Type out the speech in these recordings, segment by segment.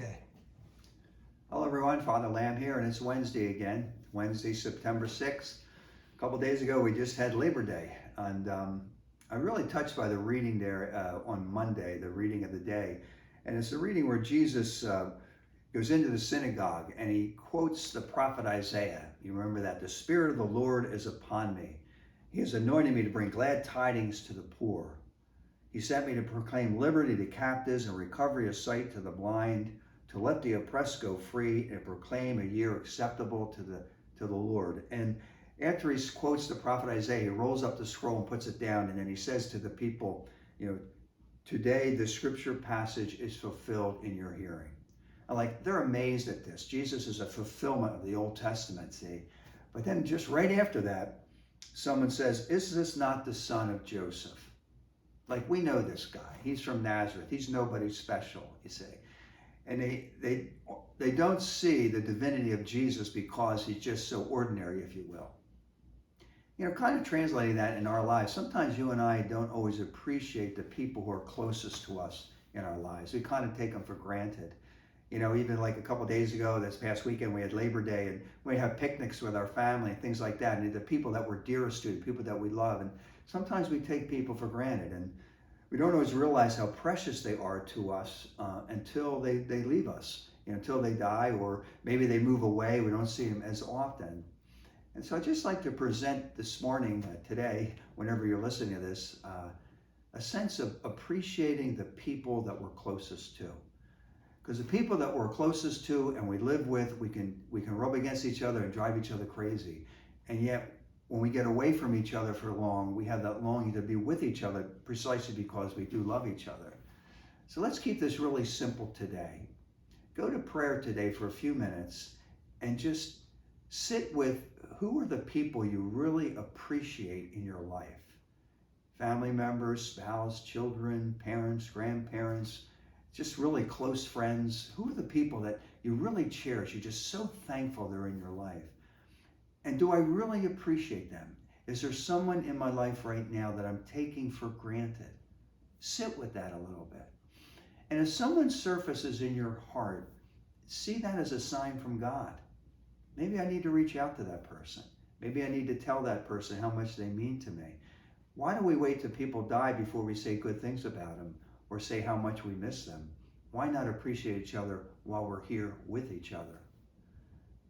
Okay. Hello everyone, Father Lamb here, and it's Wednesday again. Wednesday, September 6th. A couple days ago we just had Labor Day, and I'm really touched by the reading there on Monday, the reading of the day. And it's a reading where Jesus goes into the synagogue and he quotes the prophet Isaiah. You remember that? The Spirit of the Lord is upon me. He has anointed me to bring glad tidings to the poor. He sent me to proclaim liberty to captives and recovery of sight to the blind, to let the oppressed go free, and proclaim a year acceptable to the Lord. And after he quotes the prophet Isaiah, he rolls up the scroll and puts it down, and then he says to the people, today the scripture passage is fulfilled in your hearing. And they're amazed at this. Jesus is a fulfillment of the Old Testament, see? But then just right after that, someone says, is this not the son of Joseph? We know this guy. He's from Nazareth. He's nobody special, you see. And they don't see the divinity of Jesus because he's just so ordinary, if you will. Kind of translating that in our lives, sometimes you and I don't always appreciate the people who are closest to us in our lives. We kind of take them for granted. Even a couple days ago, this past weekend, we had Labor Day, and we have picnics with our family and things like that. And the people that we're dearest to, the people that we love. And sometimes we take people for granted, and we don't always realize how precious they are to us until they leave us, until they die, or maybe they move away. We don't see them as often. And so I'd just like to present this morning, today, whenever you're listening to this, a sense of appreciating the people that we're closest to. Because the people that we're closest to and we live with, we can rub against each other and drive each other crazy. And yet, when we get away from each other for long, we have that longing to be with each other precisely because we do love each other. So let's keep this really simple today. Go to prayer today for a few minutes and just sit with who are the people you really appreciate in your life. Family members, spouse, children, parents, grandparents, just really close friends. Who are the people that you really cherish? You're just so thankful they're in your life. And do I really appreciate them? Is there someone in my life right now that I'm taking for granted? Sit with that a little bit. And if someone surfaces in your heart, see that as a sign from God. Maybe I need to reach out to that person. Maybe I need to tell that person how much they mean to me. Why do we wait till people die before we say good things about them or say how much we miss them? Why not appreciate each other while we're here with each other?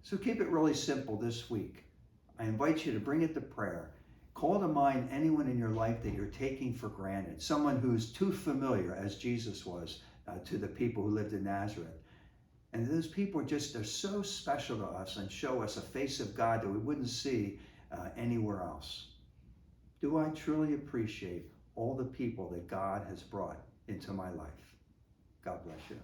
So keep it really simple this week. I invite you to bring it to prayer. Call to mind anyone in your life that you're taking for granted, someone who's too familiar, as Jesus was, to the people who lived in Nazareth. And those people are so special to us and show us a face of God that we wouldn't see anywhere else. Do I truly appreciate all the people that God has brought into my life? God bless you.